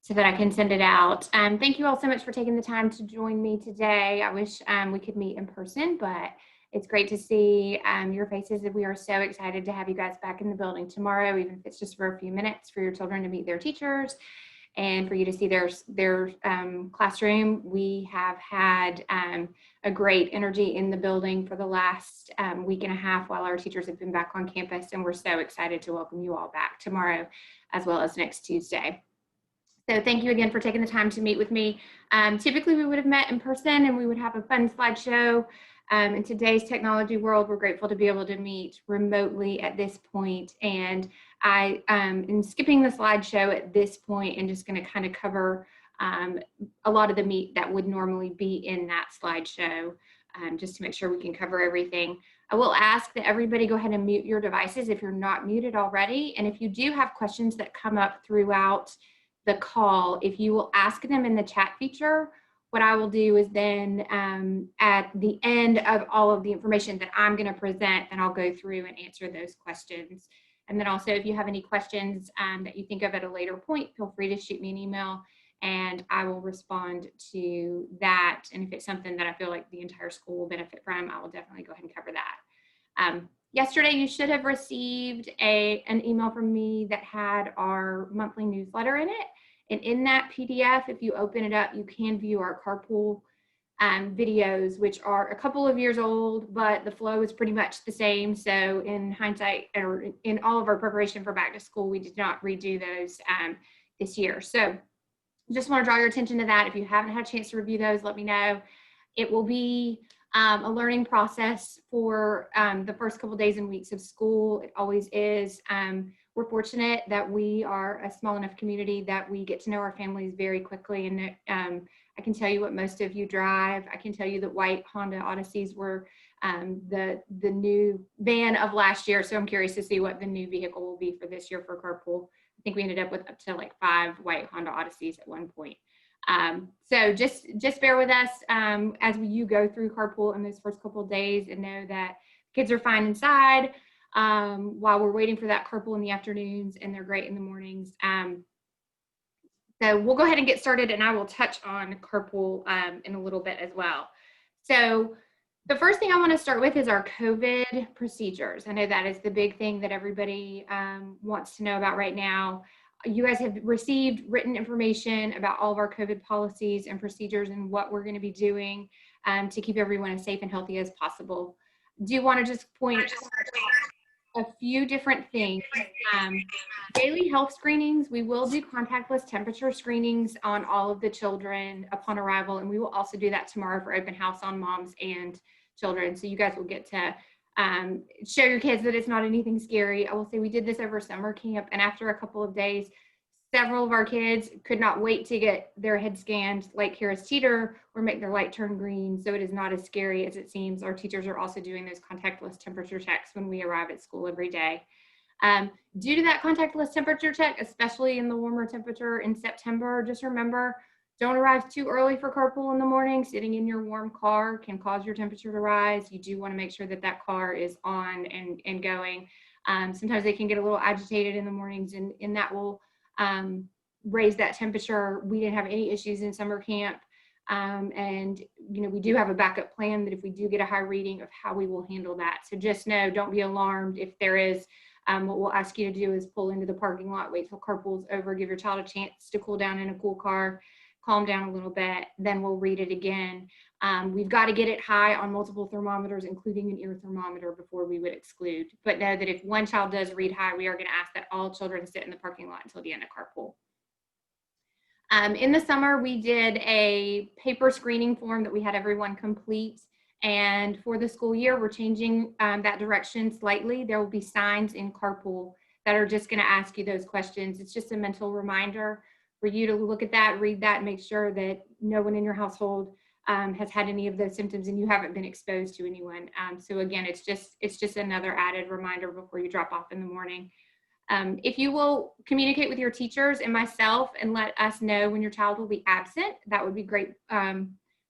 so that I can send it out. Thank you all so much for taking the time to join me today. I wish we could meet in person, but it's great to see your faces. We are so excited to have you guys back in the building tomorrow, even if it's just for a few minutes, for your children to meet their teachers and for you to see their classroom. We have had a great energy in the building for the last week and a half while our teachers have been back on campus, and we're so excited to welcome you all back tomorrow as well as next Tuesday. So thank you again for taking the time to meet with me. Typically we would have met in person and we would have a fun slideshow. In today's technology world, we're grateful to be able to meet remotely at this point. And I am skipping the slideshow at this point and just going to kind of cover a lot of the meat that would normally be in that slideshow, just to make sure we can cover everything. I will ask that everybody go ahead and mute your devices if you're not muted already. And if you do have questions that come up throughout the call, if you will ask them in the chat feature, what I will do is then at the end of all of the information that I'm going to present, then I'll go through and answer those questions. And then also, if you have any questions that you think of at a later point, feel free to shoot me an email and I will respond to that. And if it's something that I feel like the entire school will benefit from, I will definitely go ahead and cover that. Yesterday, you should have received an email from me that had our monthly newsletter in it. And in that PDF, if you open it up, you can view our carpool videos, which are a couple of years old, but the flow is pretty much the same. So in hindsight, or in all of our preparation for back to school, we did not redo those this year. So just want to draw your attention to that. If you haven't had a chance to review those, let me know. It will be a learning process for the first couple of days and weeks of school. It always is. We're fortunate that we are a small enough community that we get to know our families very quickly. And I can tell you what most of you drive. I can tell you that white Honda Odysseys were the new van of last year. So I'm curious to see what the new vehicle will be for this year for carpool. I think we ended up with up to like 5 white Honda Odysseys at one point. So just bear with us as you go through carpool in those first couple of days, and know that kids are fine inside while we're waiting for that carpool in the afternoons, and they're great in the mornings. So we'll go ahead and get started, and I will touch on carpool in a little bit as well. So the first thing I want to start with is our COVID procedures. I know that is the big thing that everybody wants to know about right now. You guys have received written information about all of our COVID policies and procedures and what we're going to be doing to keep everyone as safe and healthy as possible. Do you want to just point a few different things? Daily health screenings. We will do contactless temperature screenings on all of the children upon arrival, and we will also do that tomorrow for open house on moms and children. So you guys will get to show your kids that it's not anything scary. I will say we did this over summer camp, and after a couple of days, several of our kids could not wait to get their head scanned like Harris Teeter or make their light turn green. So it is not as scary as it seems. Our teachers are also doing those contactless temperature checks when we arrive at school every day. Due to that contactless temperature check, especially in the warmer temperature in September, just remember, don't arrive too early for carpool in the morning. Sitting in your warm car can cause your temperature to rise. You do want to make sure that that car is on and going. Sometimes they can get a little agitated in the mornings, and that will raise that temperature. We didn't have any issues in summer camp. And we do have a backup plan that if we do get a high reading of how we will handle that. So just know, don't be alarmed if there is. What we'll ask you to do is pull into the parking lot, wait till carpool's over, give your child a chance to cool down in a cool car, calm down a little bit, then we'll read it again. We've got to get it high on multiple thermometers, including an ear thermometer, before we would exclude. But know that if one child does read high, we are going to ask that all children sit in the parking lot until the end of carpool. In the summer, we did a paper screening form that we had everyone complete. And for the school year, we're changing that direction slightly. There will be signs in carpool that are just going to ask you those questions. It's just a mental reminder for you to look at that, read that, and make sure that no one in your household has had any of those symptoms and you haven't been exposed to anyone. So again, it's just another added reminder before you drop off in the morning. If you will communicate with your teachers and myself and let us know when your child will be absent, that would be great.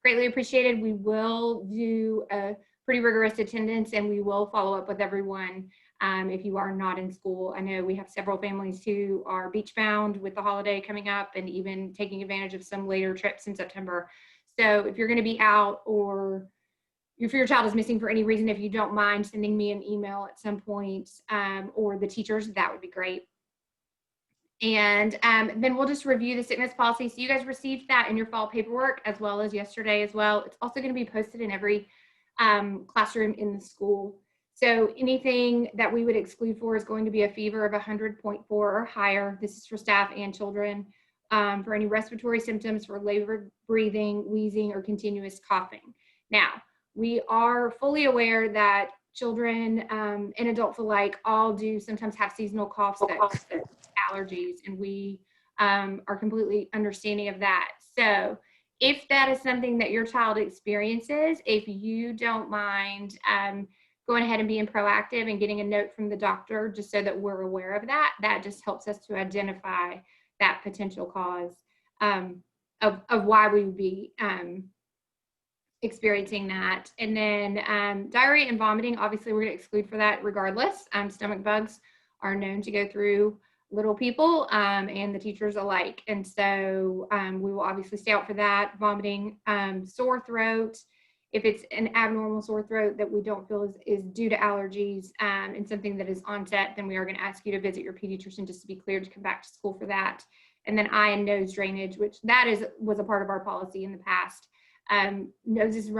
Greatly appreciated. We will do a pretty rigorous attendance, and we will follow up with everyone if you are not in school. I know we have several families who are beach bound with the holiday coming up and even taking advantage of some later trips in September. So if you're going to be out, or if your child is missing for any reason, if you don't mind sending me an email at some point, or the teachers, that would be great. And then we'll just review the sickness policy. So you guys received that in your fall paperwork, as well as yesterday as well. It's also going to be posted in every classroom in the school. So anything that we would exclude for is going to be a fever of 100.4 or higher. This is for staff and children. For any respiratory symptoms, for labored breathing, wheezing, or continuous coughing. Now, we are fully aware that children and adults alike all do sometimes have seasonal coughs that allergies, and we are completely understanding of that. So if that is something that your child experiences, if you don't mind going ahead and being proactive and getting a note from the doctor just so that we're aware of that, that just helps us to identify that potential cause of why we would be experiencing that. And then diarrhea and vomiting, obviously we're going to exclude for that regardless. Stomach bugs are known to go through little people and the teachers alike. And so we will obviously stay out for that. Vomiting, sore throat. If it's an abnormal sore throat that we don't feel is due to allergies and something that is onset, then we are going to ask you to visit your pediatrician just to be cleared to come back to school for that. And then eye and nose drainage, which was a part of our policy in the past. Noses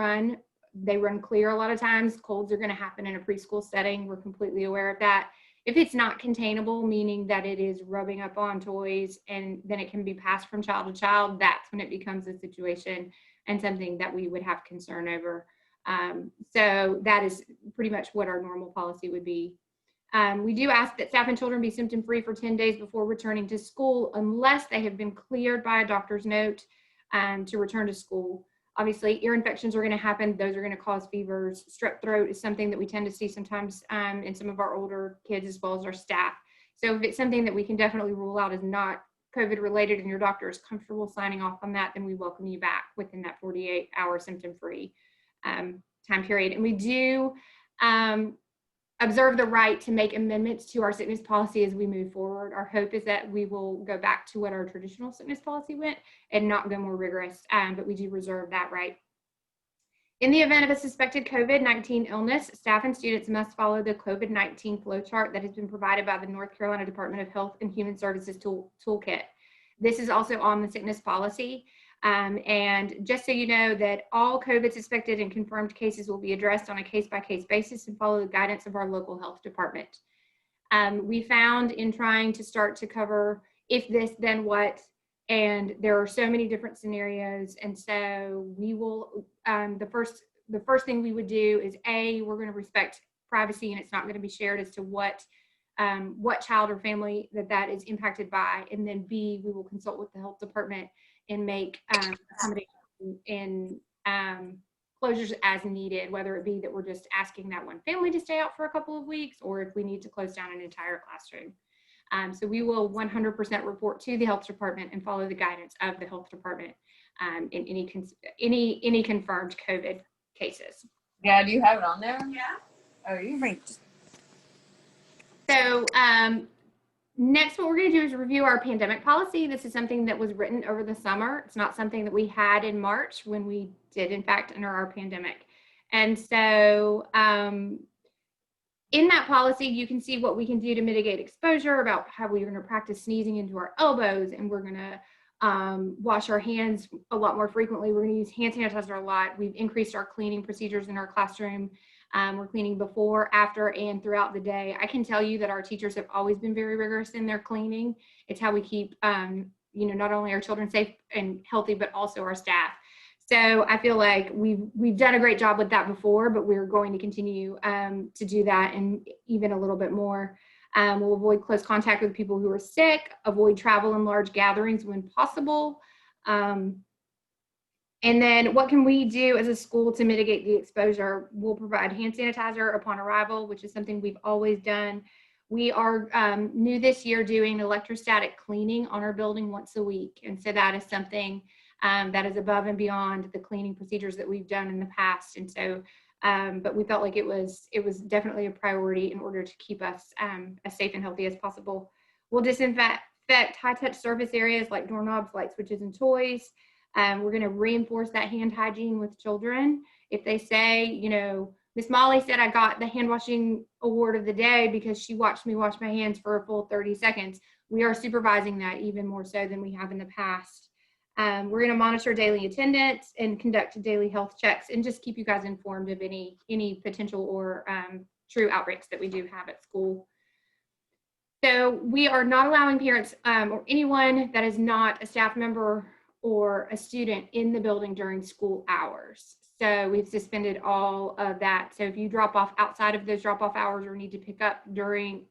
they run clear a lot of times. Colds are going to happen in a preschool setting. We're completely aware of that. If it's not containable, meaning that it is rubbing up on toys and then it can be passed from child to child, that's when it becomes a situation and something that we would have concern over. So that is pretty much what our normal policy would be. We do ask that staff and children be symptom-free for 10 days before returning to school, unless they have been cleared by a doctor's note to return to school. Obviously, ear infections are going to happen. Those are going to cause fevers. Strep throat is something that we tend to see sometimes in some of our older kids as well as our staff. So if it's something that we can definitely rule out as not COVID related and your doctor is comfortable signing off on that, then we welcome you back within that 48-hour symptom-free time period. And we do observe the right to make amendments to our sickness policy as we move forward. Our hope is that we will go back to what our traditional sickness policy went and not go more rigorous, but we do reserve that right. In the event of a suspected COVID-19 illness, staff and students must follow the COVID-19 flowchart that has been provided by the North Carolina Department of Health and Human Services toolkit. This is also on the sickness policy. And just so you know that all COVID suspected and confirmed cases will be addressed on a case-by-case basis and follow the guidance of our local health department. We found in trying to start to cover if this, then what, and there are so many different scenarios. And so we will, the first thing we would do is we're going to respect privacy and it's not going to be shared as to what child or family that is impacted by. And then B, we will consult with the health department and make accommodations in closures as needed, whether it be that we're just asking that one family to stay out for a couple of weeks or if we need to close down an entire classroom. So we will 100% report to the health department and follow the guidance of the health department in any confirmed COVID cases. Yeah, do you have it on there? Yeah. Oh, you bring. So next, what we're going to do is review our pandemic policy. This is something that was written over the summer. It's not something that we had in March when we did, in fact, enter our pandemic. And so in that policy, you can see what we can do to mitigate exposure, about how we're going to practice sneezing into our elbows, and we're going to wash our hands a lot more frequently. We're going to use hand sanitizer a lot. We've increased our cleaning procedures in our classroom. We're cleaning before, after, and throughout the day. I can tell you that our teachers have always been very rigorous in their cleaning. It's how we keep, not only our children safe and healthy, but also our staff. So I feel like we've done a great job with that before, but we're going to continue to do that and even a little bit more. We'll avoid close contact with people who are sick, avoid travel in large gatherings when possible. And then what can we do as a school to mitigate the exposure? We'll provide hand sanitizer upon arrival, which is something we've always done. We are new this year doing electrostatic cleaning on our building once a week. And so that is something that is above and beyond the cleaning procedures that we've done in the past. And so But we felt like it was definitely a priority in order to keep us as safe and healthy as possible. We'll disinfect high-touch surface areas like doorknobs, light switches, and toys. We're going to reinforce that hand hygiene with children. If they say, you know, Miss Molly said I got the hand washing award of the day because she watched me wash my hands for a full 30 seconds, we are supervising that even more so than we have in the past. We're going to monitor daily attendance and conduct daily health checks and just keep you guys informed of any potential or true outbreaks that we do have at school. So we are not allowing parents or anyone that is not a staff member or a student in the building during school hours. So we've suspended all of that. So if you drop off outside of those drop-off hours or need to pick up during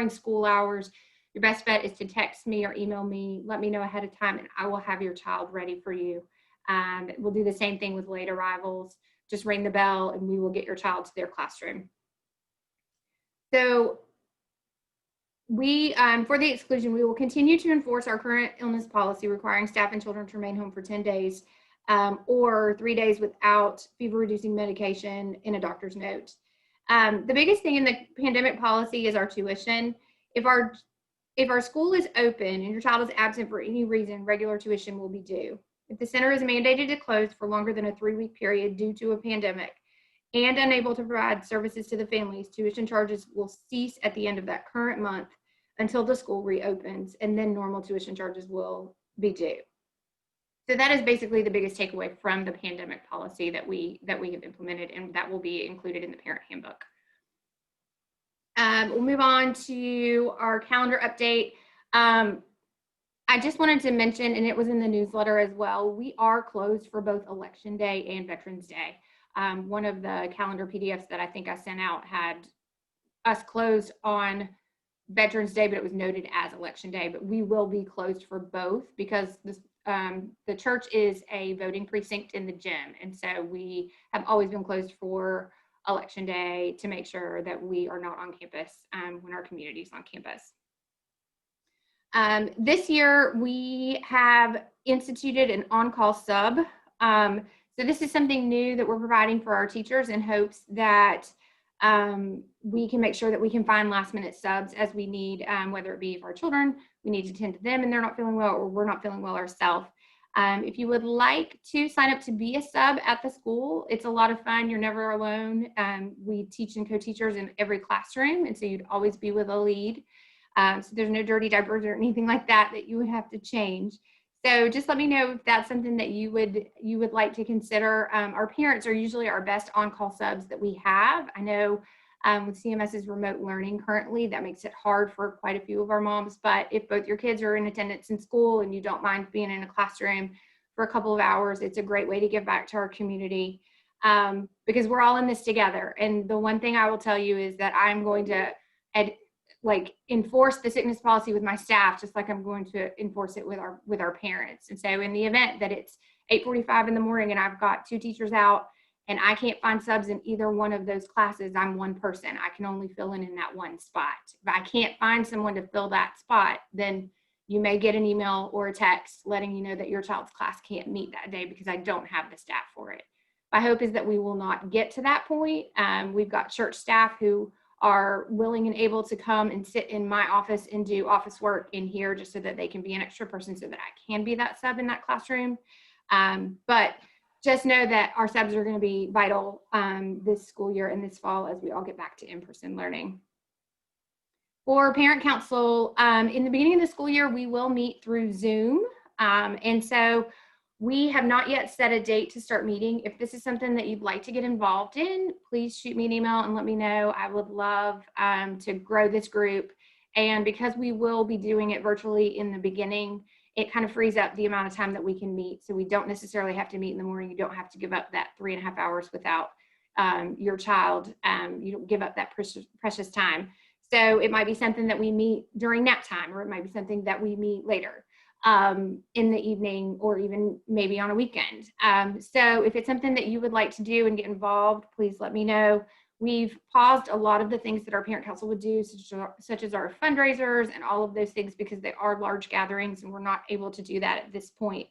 school hours, your best bet is to text me or email me, let me know ahead of time, and I will have your child ready for you. We'll do the same thing with late arrivals. Just ring the bell and we will get your child to their classroom. So we, for the exclusion, we will continue to enforce our current illness policy requiring staff and children to remain home for 10 days or 3 days without fever-reducing medication in a doctor's note. The biggest thing in the pandemic policy is our tuition. If our school is open and your child is absent for any reason, regular tuition will be due. If the center is mandated to close for longer than a 3-week period due to a pandemic and unable to provide services to the families, tuition charges will cease at the end of that current month until the school reopens, and then normal tuition charges will be due. So that is basically the biggest takeaway from the pandemic policy that we have implemented, and that will be included in the parent handbook. We'll move on to our calendar update. I just wanted to mention, and it was in the newsletter as well, we are closed for both Election Day and Veterans Day. One of the calendar PDFs that I think I sent out had us closed on Veterans Day, but it was noted as Election Day. But we will be closed for both because the church is a voting precinct in the gym. And so we have always been closed for Election Day to make sure that we are not on campus when our community is on campus. This year, we have instituted an on-call sub. So this is something new that we're providing for our teachers in hopes that we can make sure that we can find last-minute subs as we need, whether it be for our children, we need to tend to them and they're not feeling well, or we're not feeling well ourselves. If you would like to sign up to be a sub at the school, it's a lot of fun. You're never alone. We teach and co-teachers in every classroom, and so you'd always be with a lead. So there's no dirty diapers or anything like that you would have to change. So just let me know if that's something that you would like to consider. Our parents are usually our best on-call subs that we have. I know with CMS's remote learning currently, that makes it hard for quite a few of our moms, but if both your kids are in attendance in school and you don't mind being in a classroom for a couple of hours, it's a great way to give back to our community because we're all in this together. And the one thing I will tell you is that I'm going to enforce the sickness policy with my staff, just like I'm going to enforce it with our parents. And so in the event that it's 8:45 in the morning and I've got 2 teachers out and I can't find subs in either one of those classes, I'm one person. I can only fill in that one spot. If I can't find someone to fill that spot, then you may get an email or a text letting you know that your child's class can't meet that day because I don't have the staff for it. My hope is that we will not get to that point. We've got church staff who are willing and able to come and sit in my office and do office work in here just so that they can be an extra person so that I can be that sub in that classroom. But just know that our subs are going to be vital this school year and this fall as we all get back to in-person learning. For parent council, in the beginning of the school year, we will meet through Zoom. And so we have not yet set a date to start meeting. If this is something that you'd like to get involved in, please shoot me an email and let me know. I would love to grow this group. And because we will be doing it virtually in the beginning, it kind of frees up the amount of time that we can meet. So we don't necessarily have to meet in the morning. You don't have to give up that 3.5 hours without your child. You don't give up that precious time. So it might be something that we meet during nap time, or it might be something that we meet later in the evening, or even maybe on a weekend. So if it's something that you would like to do and get involved, please let me know. We've paused a lot of the things that our parent council would do, such as our fundraisers and all of those things, because they are large gatherings and we're not able to do that at this point.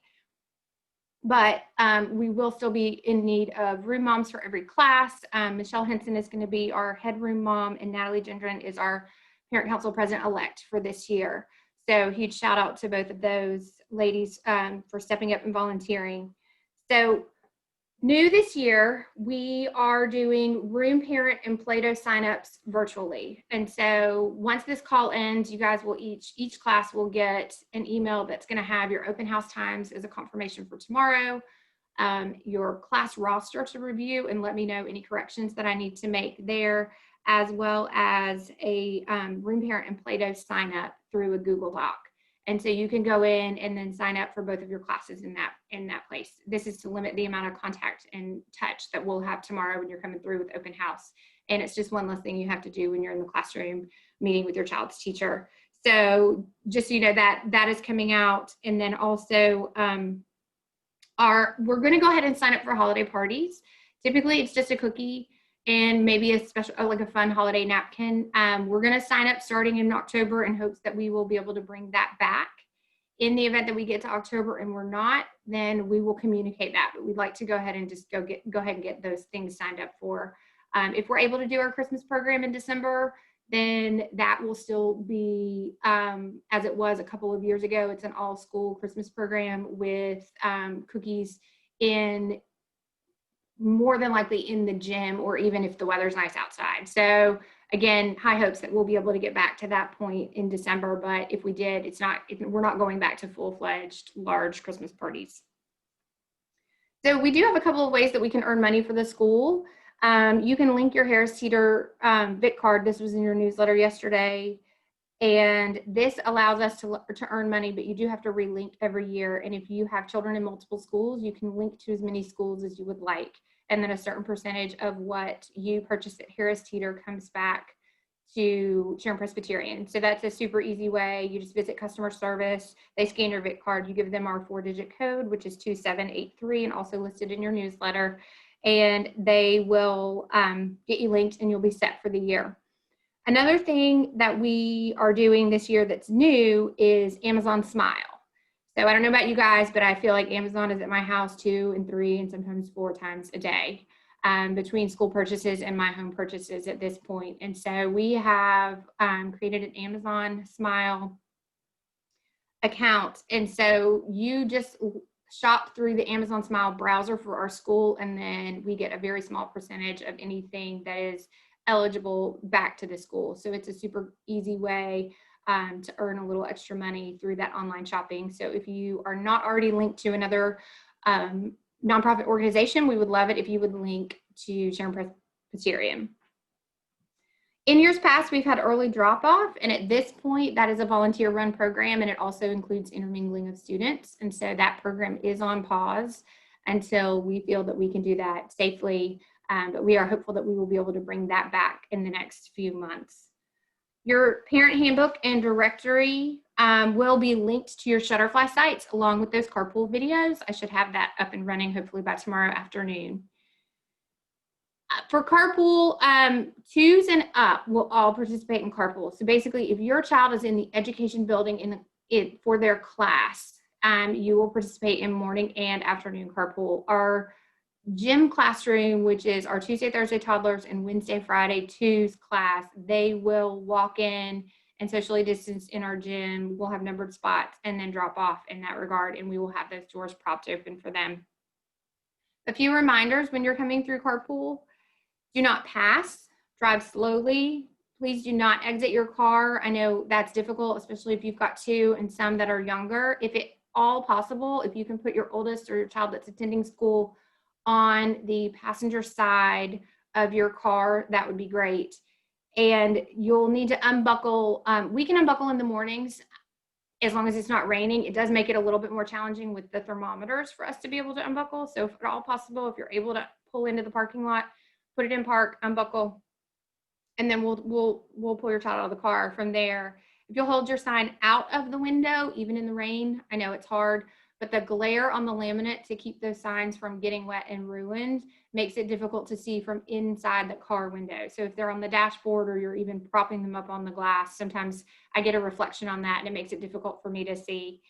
but we will still be in need of room moms for every class. Michelle Henson is going to be our head room mom, and Natalie Gendron is our parent council president-elect for this year. So huge shout out to both of those ladies for stepping up and volunteering. So new this year, we are doing room parent and Play-Doh signups virtually. And so once this call ends, you guys will each class will get an email that's going to have your open house times as a confirmation for tomorrow, your class roster to review and let me know any corrections that I need to make there, as well as a room parent and Play-Doh sign up through a Google Doc. And so you can go in and then sign up for both of your classes in that place. This is to limit the amount of contact and touch that we'll have tomorrow when you're coming through with open house. And it's just one less thing you have to do when you're in the classroom meeting with your child's teacher. So just so you know that is coming out. And then also we're going to go ahead and sign up for holiday parties. Typically it's just a cookie and maybe a special, like a fun holiday napkin. We're going to sign up starting in October in hopes that we will be able to bring that back. In the event that we get to October and we're not, then we will communicate that. But we'd like to go ahead and just go ahead and get those things signed up for. If we're able to do our Christmas program in December, then that will still be as it was a couple of years ago. It's an all-school Christmas program with cookies in more than likely in the gym, or even if the weather's nice outside. So again, high hopes that we'll be able to get back to that point in December. But if we did, we're not going back to full-fledged large Christmas parties. So we do have a couple of ways that we can earn money for the school. You can link your Harris Teeter VIC card. This was in your newsletter yesterday. And this allows us to earn money, but you do have to relink every year. And if you have children in multiple schools, you can link to as many schools as you would like. And then a certain percentage of what you purchase at Harris Teeter comes back to Sharon Presbyterian. So that's a super easy way. You just visit customer service, they scan your VIC card, you give them our 4-digit code, which is 2783, and also listed in your newsletter. And they will get you linked and you'll be set for the year. Another thing that we are doing this year that's new is Amazon Smile. So I don't know about you guys, but I feel like Amazon is at my house 2 and 3 and sometimes 4 times a day between school purchases and my home purchases at this point. And so we have created an Amazon Smile account. And so you just shop through the Amazon Smile browser for our school, and then we get a very small percentage of anything that is eligible back to the school. So it's a super easy way to earn a little extra money through that online shopping. So if you are not already linked to another nonprofit organization, we would love it if you would link to Sharon Presbyterian. In years past, we've had early drop-off, and at this point, that is a volunteer-run program, and it also includes intermingling of students. And so that program is on pause until we feel that we can do that safely. But we are hopeful that we will be able to bring that back in the next few months. Your parent handbook and directory will be linked to your Shutterfly sites along with those carpool videos. I should have that up and running hopefully by tomorrow afternoon. For carpool, 2s and up will all participate in carpool. So basically, if your child is in the education building for their class, you will participate in morning and afternoon carpool. Our gym classroom, which is our Tuesday, Thursday toddlers and Wednesday, Friday 2s class, they will walk in and socially distance in our gym. We'll have numbered spots and then drop off in that regard, and we will have those doors propped open for them. A few reminders when you're coming through carpool: do not pass, drive slowly. Please do not exit your car. I know that's difficult, especially if you've got 2 and some that are younger. If at all possible, if you can put your oldest or your child that's attending school on the passenger side of your car, that would be great. And you'll need to unbuckle. We can unbuckle in the mornings as long as it's not raining. It does make it a little bit more challenging with the thermometers for us to be able to unbuckle. So if at all possible, if you're able to pull into the parking lot, put it in park, unbuckle, and then we'll pull your child out of the car from there. If you'll hold your sign out of the window, even in the rain, I know it's hard, but the glare on the laminate to keep those signs from getting wet and ruined makes it difficult to see from inside the car window. So if they're on the dashboard or you're even propping them up on the glass, sometimes I get a reflection on that and it makes it difficult for me to see.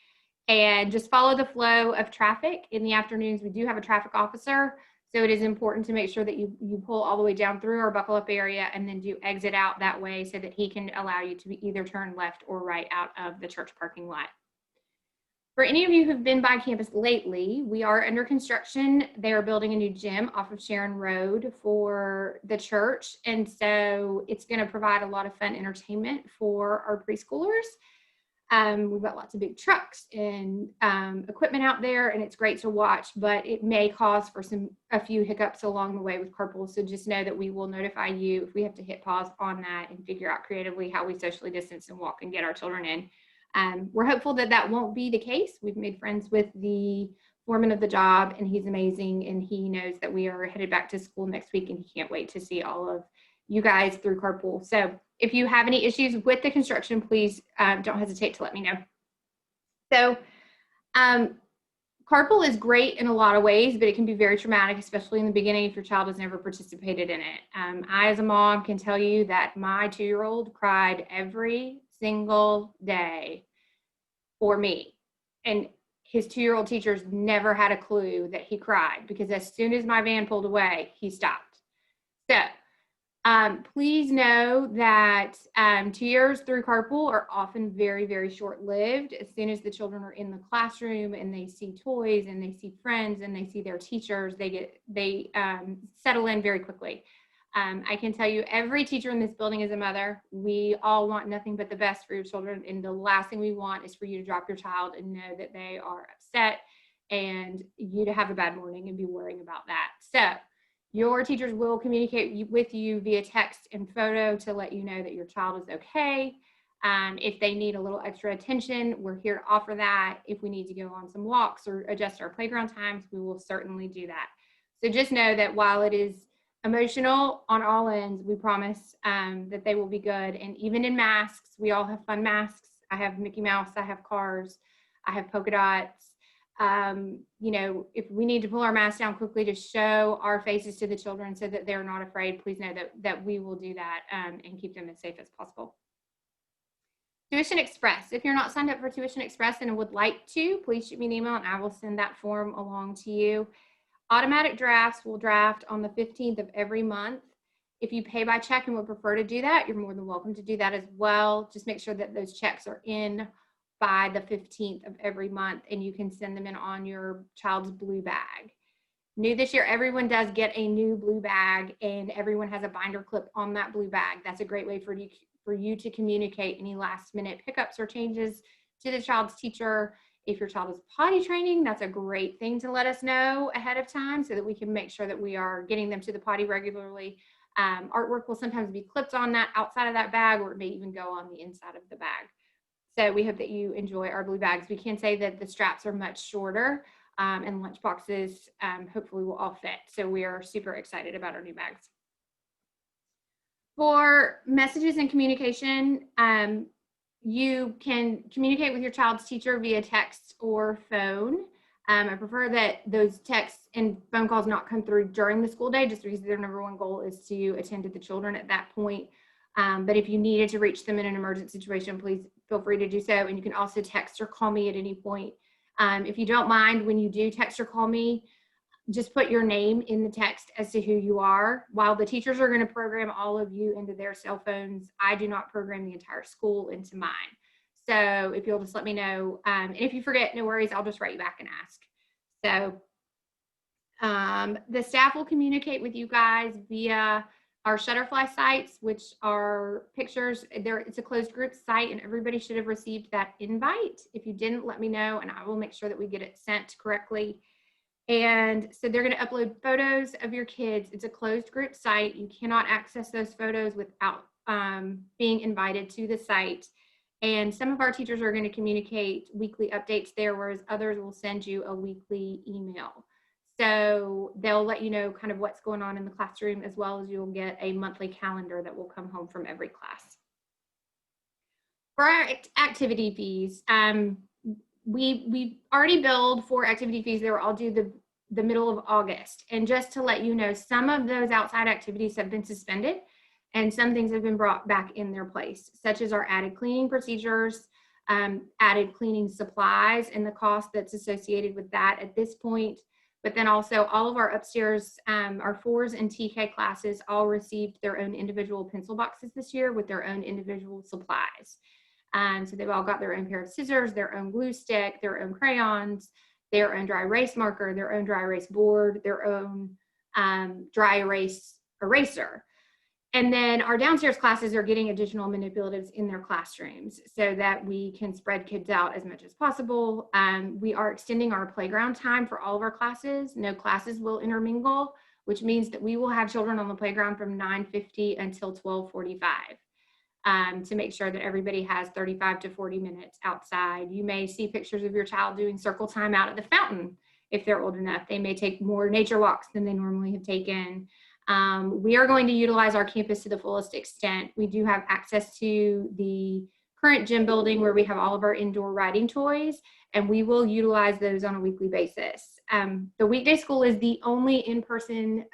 and just follow the flow of traffic. In the afternoons, we do have a traffic officer, so it is important to make sure that you pull all the way down through our buckle up area and then do exit out that way so that he can allow you to either turn left or right out of the church parking lot. For any of you who've been by campus lately, we are under construction. They are building a new gym off of Sharon Road for the church. And so it's going to provide a lot of fun entertainment for our preschoolers. We've got lots of big trucks and equipment out there, and it's great to watch, but it may cause for a few hiccups along the way with carpool. So just know that we will notify you if we have to hit pause on that and figure out creatively how we socially distance and walk and get our children in. We're hopeful that that won't be the case. We've made friends with the foreman of the job, and he's amazing, and he knows that we are headed back to school next week, and he can't wait to see all of you guys through carpool. So if you have any issues with the construction, please don't hesitate to let me know. So carpool is great in a lot of ways, but it can be very traumatic, especially in the beginning if your child has never participated in it. I, as a mom, can tell you that my 2-year-old cried every single day for me. And his 2-year-old teachers never had a clue that he cried, because as soon as my van pulled away, he stopped. So please know that 2 years through carpool are often very, very short-lived. As soon as the children are in the classroom and they see toys and they see friends and they see their teachers, they settle in very quickly. I can tell you, every teacher in this building is a mother. We all want nothing but the best for your children, and the last thing we want is for you to drop your child and know that they are upset and you to have a bad morning and be worrying about that. So your teachers will communicate with you via text and photo to let you know that your child is okay. If they need a little extra attention, we're here to offer that. If we need to go on some walks or adjust our playground times, we will certainly do that. So just know that while it is emotional on all ends, we promise that they will be good. And even in masks, we all have fun masks. I have Mickey Mouse, I have cars, I have polka dots. You know, if we need to pull our masks down quickly to show our faces to the children so that they're not afraid, please know that we will do that and keep them as safe as possible. Tuition Express. If you're not signed up for Tuition Express and would like to, please shoot me an email and I will send that form along to you. Automatic drafts will draft on the 15th of every month. If you pay by check and would prefer to do that, you're more than welcome to do that as well. Just make sure that those checks are in by the 15th of every month, and you can send them in on your child's blue bag. New this year, everyone does get a new blue bag, and everyone has a binder clip on that blue bag. That's a great way for you to communicate any last minute pickups or changes to the child's teacher. If your child is potty training, that's a great thing to let us know ahead of time so that we can make sure that we are getting them to the potty regularly. Artwork will sometimes be clipped on that outside of that bag, or it may even go on the inside of the bag. So we hope that you enjoy our blue bags. We can say that the straps are much shorter and lunch boxes hopefully will all fit. So we are super excited about our new bags. For messages and communication, you can communicate with your child's teacher via text or phone. I prefer that those texts and phone calls not come through during the school day, just because their number one goal is to attend to the children at that point. But if you needed to reach them in an emergent situation, please feel free to do so. And you can also text or call me at any point. If you don't mind, when you do text or call me, just put your name in the text as to who you are. While the teachers are going to program all of you into their cell phones, I do not program the entire school into mine. So if you'll just let me know, and if you forget, no worries, I'll just write you back and ask. So the staff will communicate with you guys via our Shutterfly sites, which are pictures. It's a closed group site, and everybody should have received that invite. If you didn't, let me know, and I will make sure that we get it sent correctly. And so they're going to upload photos of your kids. It's a closed group site. You cannot access those photos without being invited to the site. And some of our teachers are going to communicate weekly updates there, whereas others will send you a weekly email. So they'll let you know kind of what's going on in the classroom, as well as you'll get a monthly calendar that will come home from every class. For our activity fees, we already billed for activity fees. They were all due the middle of August. And just to let you know, some of those outside activities have been suspended and some things have been brought back in their place, such as our added cleaning procedures. added cleaning supplies and the cost that's associated with that at this point. But then also all of our upstairs, our 4s and TK classes all received their own individual pencil boxes this year with their own individual supplies. So they've all got their own pair of scissors, their own glue stick, their own crayons, their own dry erase marker, their own dry erase board, their own dry erase eraser. And then our downstairs classes are getting additional manipulatives in their classrooms so that we can spread kids out as much as possible. We are extending our playground time for all of our classes. No classes will intermingle, which means that we will have children on the playground from 9:50 until 12:45 to make sure that everybody has 35 to 40 minutes outside. You may see pictures of your child doing circle time out at the fountain if they're old enough. They may take more nature walks than they normally have taken. We are going to utilize our campus to the fullest extent. We do have access to the current gym building where we have all of our indoor riding toys, and we will utilize those on a weekly basis. The weekday school is the only in-person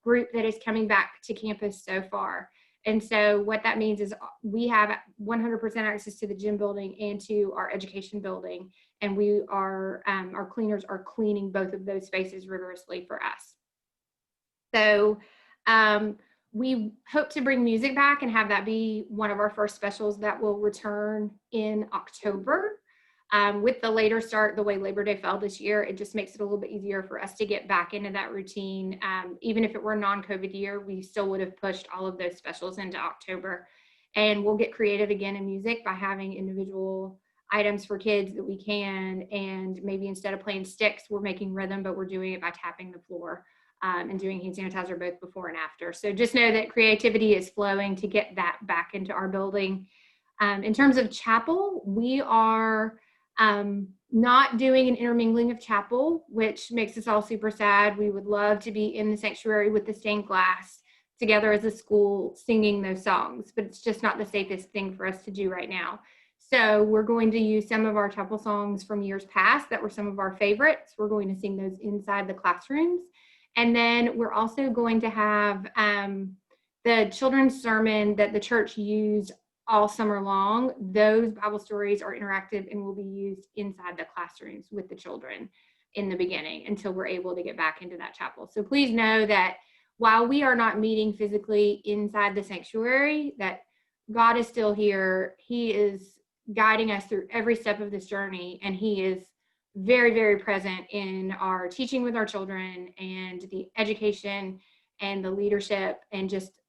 group that is coming back to campus so far. And so what that means is we have 100% access to the gym building and to our education building, and we are, our cleaners are cleaning both of those spaces rigorously for us. So we hope to bring music back and have that be one of our first specials that will return in October. With the later start, the way Labor Day fell this year, it just makes it a little bit easier for us to get back into that routine. Even if it were a non-COVID year, we still would have pushed all of those specials into October. And we'll get creative again in music by having individual items for kids that we can. And maybe instead of playing sticks, we're making rhythm, but we're doing it by tapping the floor. And doing hand sanitizer both before and after. So just know that creativity is flowing to get that back into our building. In terms of chapel, we are not doing an intermingling of chapel, which makes us all super sad. We would love to be in the sanctuary with the stained glass together as a school singing those songs, but it's just not the safest thing for us to do right now. So we're going to use some of our chapel songs from years past that were some of our favorites. We're going to sing those inside the classrooms. And then we're also going to have the children's sermon that the church used all summer long. Those Bible stories are interactive and will be used inside the classrooms with the children in the beginning until we're able to get back into that chapel. So please know that while we are not meeting physically inside the sanctuary, that God is still here. He is guiding us through every step of this journey, and He is very, very present in our teaching with our children and the education and the leadership, and just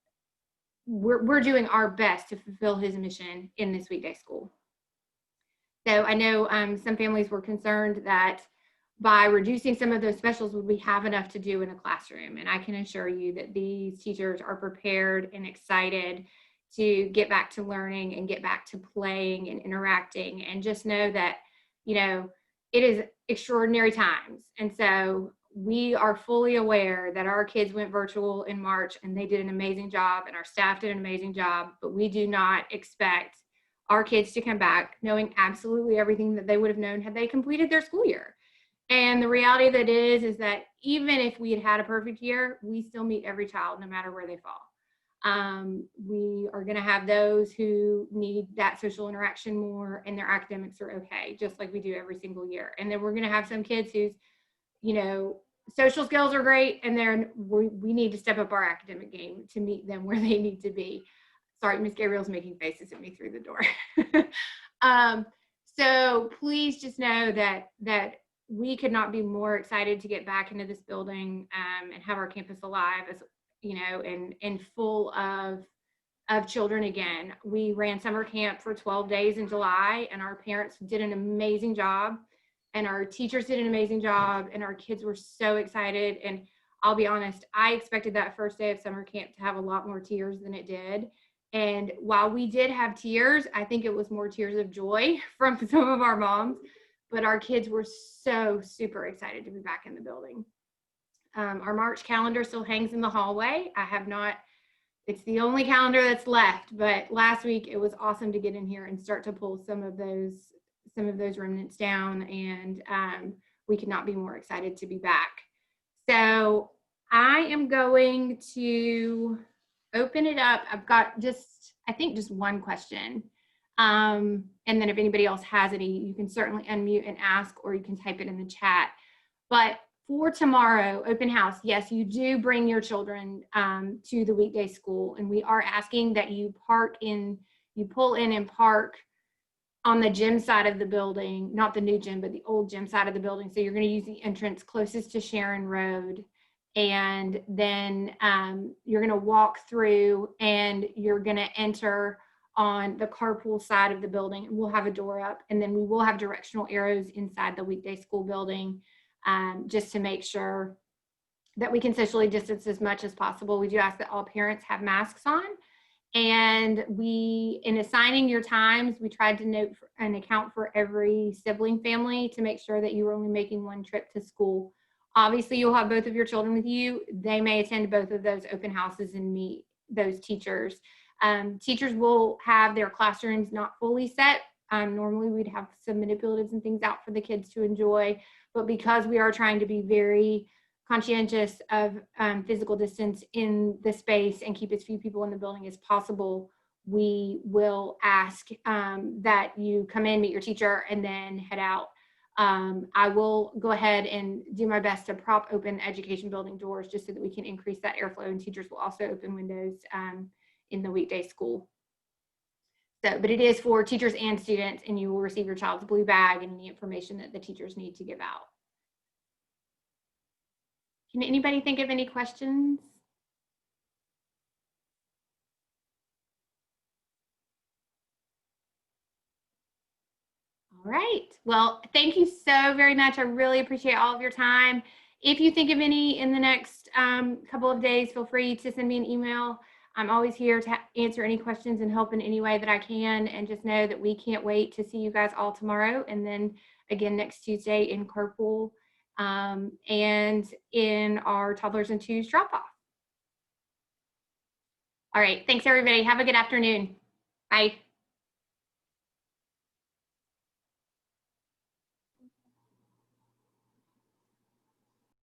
we're doing our best to fulfill His mission in this weekday school. So I know some families were concerned that by reducing some of those specials, would we have enough to do in a classroom? And I can assure you that these teachers are prepared and excited to get back to learning and get back to playing and interacting, and just know that, you know, it is extraordinary times. And so we are fully aware that our kids went virtual in March and they did an amazing job, and our staff did an amazing job, but we do not expect our kids to come back knowing absolutely everything that they would have known had they completed their school year. And the reality that is that even if we had had a perfect year, we still meet every child no matter where they fall. We are going to have those who need that social interaction more, and their academics are okay, just like we do every single year. And then we're going to have some kids whose, you know, social skills are great, and then we need to step up our academic game to meet them where they need to be. Sorry, Miss Gabriel's making faces at me through the door. So please just know that we could not be more excited to get back into this building and have our campus alive, as you know, and full of children again. We ran summer camp for 12 days in July, and our parents did an amazing job, and our teachers did an amazing job, and our kids were so excited. And I'll be honest, I expected that first day of summer camp to have a lot more tears than it did. And while we did have tears, I think it was more tears of joy from some of our moms, but our kids were so super excited to be back in the building. Our March calendar still hangs in the hallway. I have not, it's the only calendar that's left, but last week it was awesome to get in here and start to pull some of those remnants down, and we could not be more excited to be back. So I am going to open it up. I've got just one question. And then if anybody else has any, you can certainly unmute and ask, or you can type it in the chat. But for tomorrow, open house, yes, you do bring your children to the weekday school, and we are asking that you pull in and park on the gym side of the building, not the new gym, but the old gym side of the building. So you're going to use the entrance closest to Sharon Road. And then you're going to walk through and you're going to enter on the carpool side of the building. We'll have a door up, and then we will have directional arrows inside the weekday school building just to make sure that we can socially distance as much as possible. We do ask that all parents have masks on. And in assigning your times, we tried to note and account for every sibling family to make sure that you were only making one trip to school. Obviously, you'll have both of your children with you. They may attend both of those open houses and meet those teachers. Teachers will have their classrooms not fully set. Normally, we'd have some manipulatives and things out for the kids to enjoy. But because we are trying to be very conscientious of physical distance in the space and keep as few people in the building as possible, we will ask that you come in, meet your teacher, and then head out. I will go ahead and do my best to prop open education building doors just so that we can increase that airflow, and teachers will also open windows in the weekday school. So, but it is for teachers and students, and you will receive your child's blue bag and the information that the teachers need to give out. Can anybody think of any questions? All right. Well, thank you so very much. I really appreciate all of your time. If you think of any in the next couple of days, feel free to send me an email. I'm always here to answer any questions and help in any way that I can. And just know that we can't wait to see you guys all tomorrow, and then again next Tuesday in carpool and in our toddlers and twos drop off. All right. Thanks, everybody. Have a good afternoon. Bye.